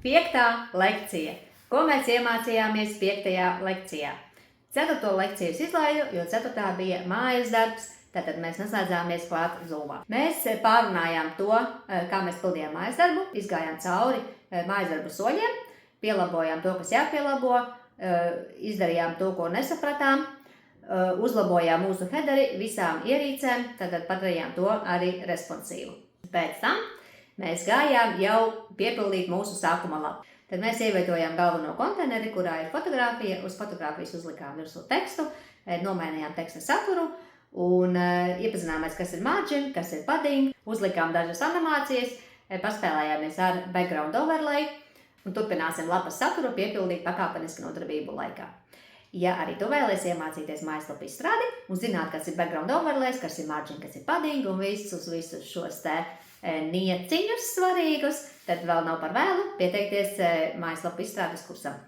Piektā lekcija. Ko mēs iemācījāmies 5. lekcijā? 4. lekciju es izlaidu, jo 4. bija mājas darbs, tātad mēs neslēdzāmies klāt Zoomā. Mēs pārunājām to, kā mēs pildījām mājas darbu, izgājām cauri mājas darbu soļiem, pielabojām to, kas jāpielabo, izdarījām to, ko nesapratām, uzlabojām mūsu headeri visām ierīcēm, tātad padarījām to arī responsīvu. Pēc tam mēs gājām jau piepildīt mūsu sākuma lapu. Tad mēs ievietojām galveno konteineri, kurā ir fotografija, uz fotografijas uzlikām virsū tekstu, nomainījām teksta saturu un iepazināmies, kas ir margin, kas ir padding, uzlikām dažas animācijas, paspēlējāmies ar background overlay un turpināsim lapas saturu piepildīt pakāpeniski nodarbību laikā. Ja arī tu vēlies iemācīties mājaslapu izstrādi un zināt, kas ir background overlays, kas ir margin, kas ir padding un visus šos te nieciņus svarīgus, tad vēl nav par vēlu pieteikties mājaslapu izstrādes kursam.